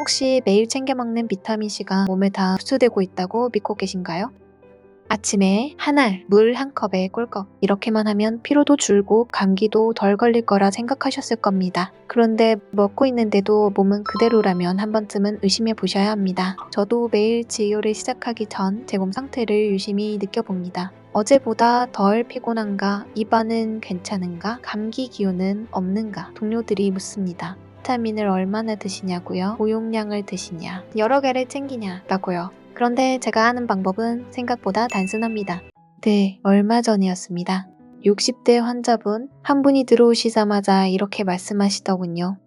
혹시 매일 챙겨 먹는 비타민C가 몸에 다 흡수되고 있다고 믿고 계신가요? 아침에 한 알, 물 한 컵에 꿀꺽 이렇게만 하면 피로도 줄고 감기도 덜 걸릴 거라 생각하셨을 겁니다. 그런데 먹고 있는데도 몸은 그대로라면 한 번쯤은 의심해 보셔야 합니다. 저도 매일 진료를 시작하기 전 제 몸 상태를 유심히 느껴봅니다. 어제보다 덜 피곤한가? 입안은 괜찮은가? 감기 기운은 없는가? 동료들이 묻습니다. 비타민을 얼마나 드시냐고요? 보용량을 드시냐? 여러 개를 챙기냐라고요. 그런데 제가 하는 방법은 생각보다 단순합니다. 네, 얼마 전이었습니다. 60대 환자분 한 분이 들어오시자마자 이렇게 말씀하시더군요.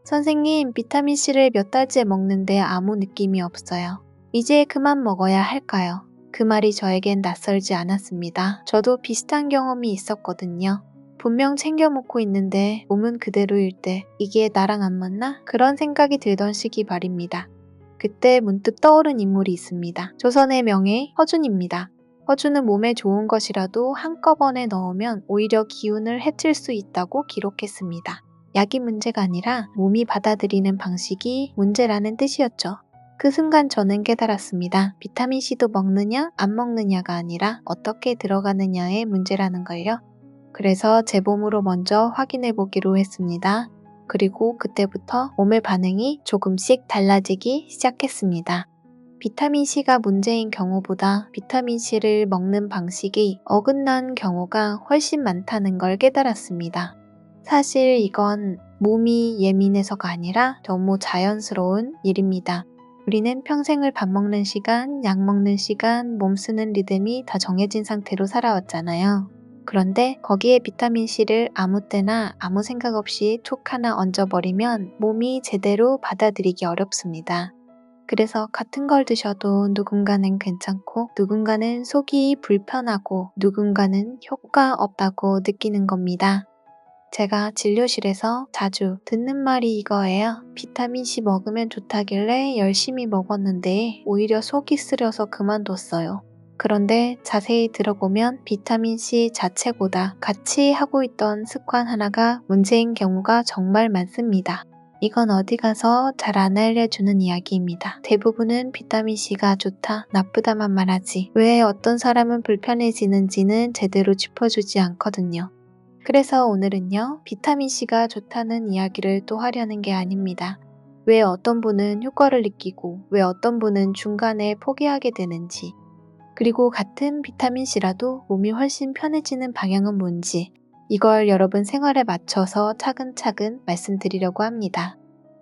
선생님, 비타민C를 몇 달째 먹는데 아무 느낌이 없어요. 이제 그만 먹어야 할까요? 그 말이 저에겐 낯설지 않았습니다. 저도 비슷한 경험이 있었거든요. 분명 챙겨 먹고 있는데 몸은 그대로일 때 이게 나랑 안 맞나? 그런 생각이 들던 시기 말입니다. 그때 문득 떠오른 인물이 있습니다. 조선의 명예 허준입니다. 허준은 몸에 좋은 것이라도 한꺼번에 넣으면 오히려 기운을 해칠 수 있다고 기록했습니다. 약이 문제가 아니라 몸이 받아들이는 방식이 문제라는 뜻이었죠. 그 순간 저는 깨달았습니다. 비타민C도 먹느냐 안 먹느냐가 아니라 어떻게 들어가느냐의 문제라는 걸요. 그래서 제 몸으로 먼저 확인해 보기로 했습니다. 그리고 그때부터 몸의 반응이 조금씩 달라지기 시작했습니다. 비타민C가 문제인 경우보다 비타민C를 먹는 방식이 어긋난 경우가 훨씬 많다는 걸 깨달았습니다. 사실 이건 몸이 예민해서가 아니라 너무 자연스러운 일입니다. 우리는 평생을 밥 먹는 시간, 약 먹는 시간, 몸 쓰는 리듬이 다 정해진 상태로 살아왔잖아요. 그런데 거기에 비타민C를 아무 때나 아무 생각 없이 툭 하나 얹어버리면 몸이 제대로 받아들이기 어렵습니다. 그래서 같은 걸 드셔도 누군가는 괜찮고 누군가는 속이 불편하고 누군가는 효과 없다고 느끼는 겁니다. 제가 진료실에서 자주 듣는 말이 이거예요. 비타민C 먹으면 좋다길래 열심히 먹었는데 오히려 속이 쓰려서 그만뒀어요. 그런데 자세히 들어보면 비타민C 자체보다 같이 하고 있던 습관 하나가 문제인 경우가 정말 많습니다. 이건 어디 가서 잘 안 알려주는 이야기입니다. 대부분은 비타민C가 좋다, 나쁘다만 말하지 왜 어떤 사람은 불편해지는지는 제대로 짚어주지 않거든요. 그래서 오늘은요, 비타민C가 좋다는 이야기를 또 하려는 게 아닙니다. 왜 어떤 분은 효과를 느끼고 왜 어떤 분은 중간에 포기하게 되는지, 그리고 같은 비타민C라도 몸이 훨씬 편해지는 방향은 뭔지, 이걸 여러분 생활에 맞춰서 차근차근 말씀드리려고 합니다.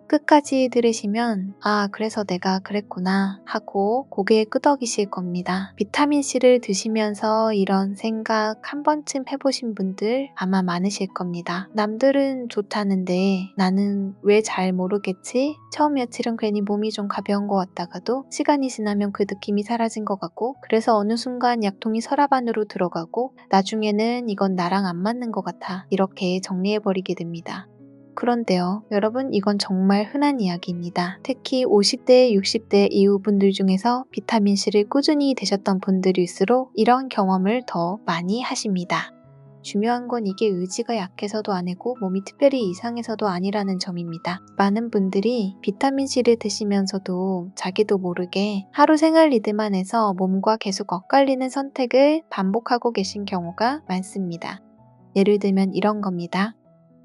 끝까지 들으시면 아, 그래서 내가 그랬구나 하고 고개 끄덕이실 겁니다. 비타민C를 드시면서 이런 생각 한 번쯤 해보신 분들 아마 많으실 겁니다. 남들은 좋다는데 나는 왜 잘 모르겠지? 처음 며칠은 괜히 몸이 좀 가벼운 것 같다가도 시간이 지나면 그 느낌이 사라진 것 같고, 그래서 어느 순간 약통이 서랍 안으로 들어가고 나중에는 이건 나랑 안 맞는 것 같아, 이렇게 정리해버리게 됩니다. 그런데요, 여러분, 이건 정말 흔한 이야기입니다. 특히 50대, 60대 이후 분들 중에서 비타민C를 꾸준히 드셨던 분들일수록 이런 경험을 더 많이 하십니다. 중요한 건 이게 의지가 약해서도 아니고 몸이 특별히 이상해서도 아니라는 점입니다. 많은 분들이 비타민C를 드시면서도 자기도 모르게 하루 생활 리듬 안에서 몸과 계속 엇갈리는 선택을 반복하고 계신 경우가 많습니다. 예를 들면 이런 겁니다.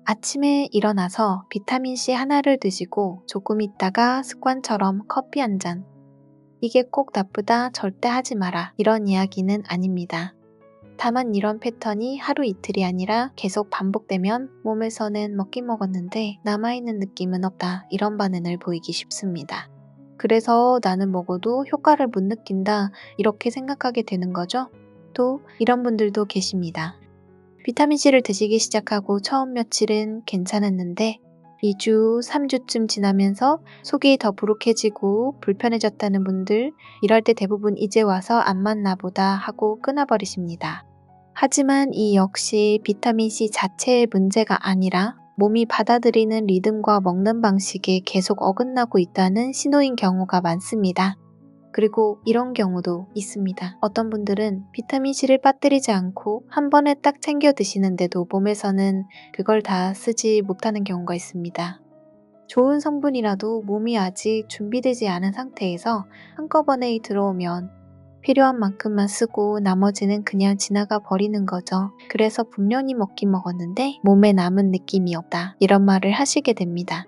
아침에 일어나서 비타민C 하나를 드시고 조금 있다가 습관처럼 커피 한 잔. 이게 꼭 나쁘다, 절대 하지 마라, 이런 이야기는 아닙니다. 다만 이런 패턴이 하루 이틀이 아니라 계속 반복되면 몸에서는 먹긴 먹었는데 남아있는 느낌은 없다, 이런 반응을 보이기 쉽습니다. 그래서 나는 먹어도 효과를 못 느낀다, 이렇게 생각하게 되는 거죠. 또 이런 분들도 계십니다. 비타민C를 드시기 시작하고 처음 며칠은 괜찮았는데 2주, 3주쯤 지나면서 속이 더 부룩해지고 불편해졌다는 분들, 이럴 때 대부분 이제 와서 안 맞나 보다 하고 끊어버리십니다. 하지만 이 역시 비타민C 자체의 문제가 아니라 몸이 받아들이는 리듬과 먹는 방식에 계속 어긋나고 있다는 신호인 경우가 많습니다. 그리고 이런 경우도 있습니다. 어떤 분들은 비타민C를 빠뜨리지 않고 한 번에 딱 챙겨 드시는데도 몸에서는 그걸 다 쓰지 못하는 경우가 있습니다. 좋은 성분이라도 몸이 아직 준비되지 않은 상태에서 한꺼번에 들어오면 필요한 만큼만 쓰고 나머지는 그냥 지나가 버리는 거죠. 그래서 분명히 먹긴 먹었는데 몸에 남은 느낌이 없다. 이런 말을 하시게 됩니다.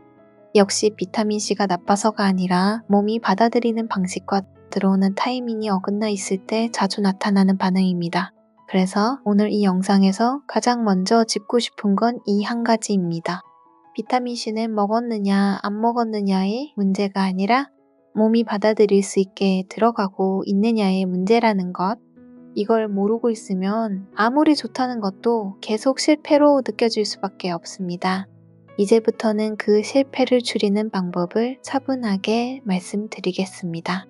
역시 비타민C가 나빠서가 아니라 몸이 받아들이는 방식과 들어오는 타이밍이 어긋나 있을 때 자주 나타나는 반응입니다. 그래서 오늘 이 영상에서 가장 먼저 짚고 싶은 건 이 한 가지입니다. 비타민C는 먹었느냐 안 먹었느냐의 문제가 아니라 몸이 받아들일 수 있게 들어가고 있느냐의 문제라는 것. 이걸 모르고 있으면 아무리 좋다는 것도 계속 실패로 느껴질 수밖에 없습니다. 이제부터는 그 실패를 줄이는 방법을 차분하게 말씀드리겠습니다.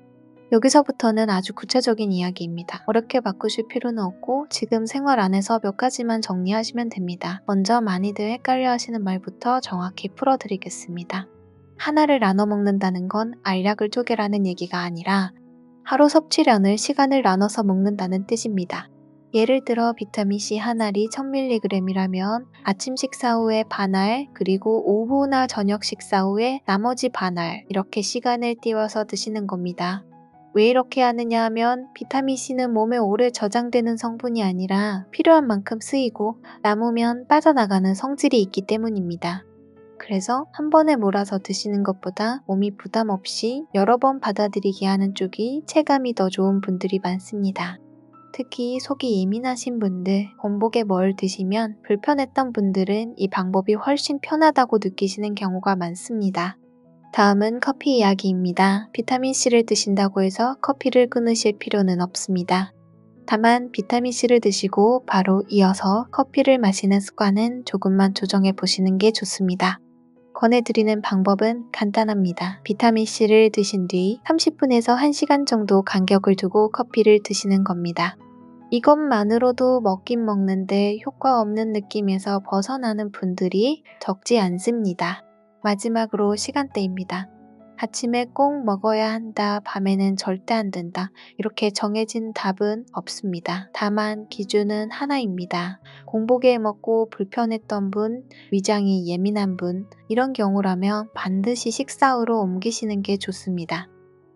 여기서부터는 아주 구체적인 이야기입니다. 어렵게 바꾸실 필요는 없고 지금 생활 안에서 몇 가지만 정리하시면 됩니다. 먼저 많이들 헷갈려 하시는 말부터 정확히 풀어드리겠습니다. 하나를 나눠 먹는다는 건 알약을 쪼개라는 얘기가 아니라 하루 섭취량을 시간을 나눠서 먹는다는 뜻입니다. 예를 들어 비타민C 한 알이 1000mg이라면 아침 식사 후에 반알, 그리고 오후나 저녁 식사 후에 나머지 반알, 이렇게 시간을 띄워서 드시는 겁니다. 왜 이렇게 하느냐 하면 비타민C는 몸에 오래 저장되는 성분이 아니라 필요한 만큼 쓰이고 남으면 빠져나가는 성질이 있기 때문입니다. 그래서 한 번에 몰아서 드시는 것보다 몸이 부담 없이 여러 번 받아들이게 하는 쪽이 체감이 더 좋은 분들이 많습니다. 특히 속이 예민하신 분들, 공복에 뭘 드시면 불편했던 분들은 이 방법이 훨씬 편하다고 느끼시는 경우가 많습니다. 다음은 커피 이야기입니다. 비타민C를 드신다고 해서 커피를 끊으실 필요는 없습니다. 다만 비타민C를 드시고 바로 이어서 커피를 마시는 습관은 조금만 조정해 보시는 게 좋습니다. 권해드리는 방법은 간단합니다. 비타민C를 드신 뒤 30분에서 1시간 정도 간격을 두고 커피를 드시는 겁니다. 이것만으로도 먹긴 먹는데 효과 없는 느낌에서 벗어나는 분들이 적지 않습니다. 마지막으로 시간대입니다. 아침에 꼭 먹어야 한다, 밤에는 절대 안 된다. 이렇게 정해진 답은 없습니다. 다만 기준은 하나입니다. 공복에 먹고 불편했던 분, 위장이 예민한 분, 이런 경우라면 반드시 식사 후로 옮기시는 게 좋습니다.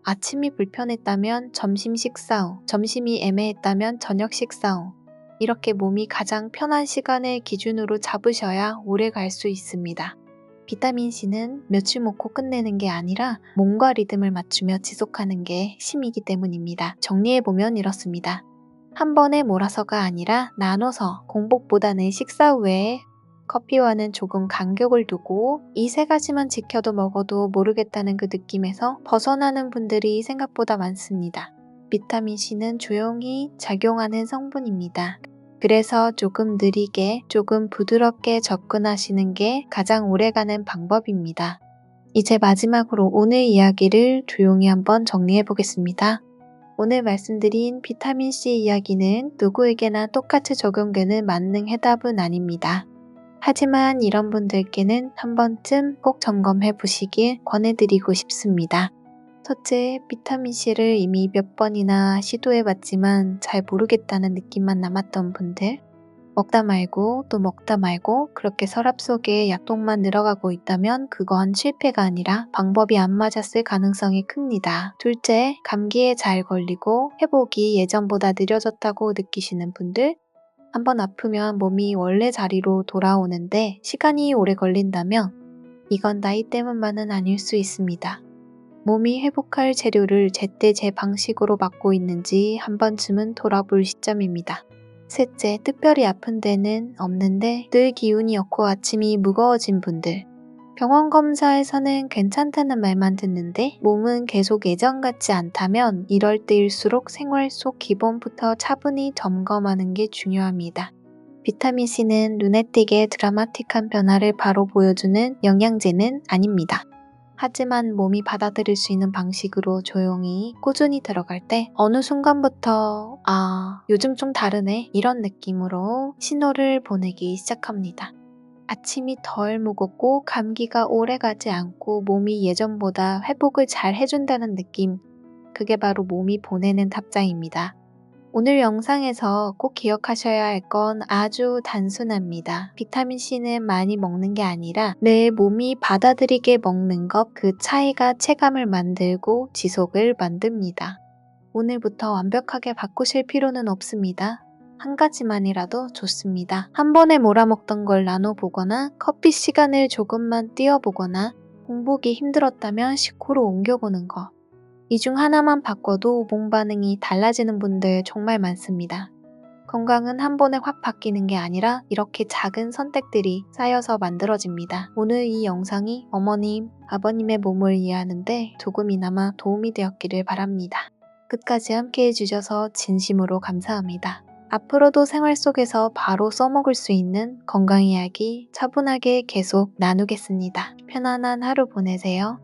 아침이 불편했다면 점심 식사 후, 점심이 애매했다면 저녁 식사 후, 이렇게 몸이 가장 편한 시간을 기준으로 잡으셔야 오래 갈 수 있습니다. 비타민C는 며칠 먹고 끝내는 게 아니라 몸과 리듬을 맞추며 지속하는 게 핵심이기 때문입니다. 정리해보면 이렇습니다. 한 번에 몰아서가 아니라 나눠서 공복보다는 식사 후에 커피와는 조금 간격을 두고 이 세 가지만 지켜도 먹어도 모르겠다는 그 느낌에서 벗어나는 분들이 생각보다 많습니다. 비타민C는 조용히 작용하는 성분입니다. 그래서 조금 느리게, 조금 부드럽게 접근하시는 게 가장 오래가는 방법입니다. 이제 마지막으로 오늘 이야기를 조용히 한번 정리해 보겠습니다. 오늘 말씀드린 비타민C 이야기는 누구에게나 똑같이 적용되는 만능 해답은 아닙니다. 하지만 이런 분들께는 한 번쯤 꼭 점검해 보시길 권해드리고 싶습니다. 첫째, 비타민C를 이미 몇 번이나 시도해 봤지만 잘 모르겠다는 느낌만 남았던 분들, 먹다 말고 또 먹다 말고 그렇게 서랍 속에 약통만 늘어가고 있다면 그건 실패가 아니라 방법이 안 맞았을 가능성이 큽니다. 둘째, 감기에 잘 걸리고 회복이 예전보다 느려졌다고 느끼시는 분들, 한번 아프면 몸이 원래 자리로 돌아오는데 시간이 오래 걸린다면 이건 나이 때문만은 아닐 수 있습니다. 몸이 회복할 재료를 제때 제 방식으로 맞고 있는지 한 번쯤은 돌아볼 시점입니다. 셋째, 특별히 아픈 데는 없는데 늘 기운이 없고 아침이 무거워진 분들. 병원 검사에서는 괜찮다는 말만 듣는데 몸은 계속 예전 같지 않다면 이럴 때일수록 생활 속 기본부터 차분히 점검하는 게 중요합니다. 비타민C는 눈에 띄게 드라마틱한 변화를 바로 보여주는 영양제는 아닙니다. 하지만 몸이 받아들일 수 있는 방식으로 조용히 꾸준히 들어갈 때 어느 순간부터 요즘 좀 다르네 이런 느낌으로 신호를 보내기 시작합니다. 아침이 덜 무겁고 감기가 오래가지 않고 몸이 예전보다 회복을 잘 해준다는 느낌, 그게 바로 몸이 보내는 답장입니다. 오늘 영상에서 꼭 기억하셔야 할 건 아주 단순합니다. 비타민C는 많이 먹는 게 아니라 내 몸이 받아들이게 먹는 것, 그 차이가 체감을 만들고 지속을 만듭니다. 오늘부터 완벽하게 바꾸실 필요는 없습니다. 한 가지만이라도 좋습니다. 한 번에 몰아먹던 걸 나눠보거나 커피 시간을 조금만 띄워보거나 공복이 힘들었다면 식후로 옮겨보는 것. 이 중 하나만 바꿔도 몸 반응이 달라지는 분들 정말 많습니다. 건강은 한 번에 확 바뀌는 게 아니라 이렇게 작은 선택들이 쌓여서 만들어집니다. 오늘 이 영상이 어머님, 아버님의 몸을 이해하는데 조금이나마 도움이 되었기를 바랍니다. 끝까지 함께 해주셔서 진심으로 감사합니다. 앞으로도 생활 속에서 바로 써먹을 수 있는 건강 이야기 차분하게 계속 나누겠습니다. 편안한 하루 보내세요.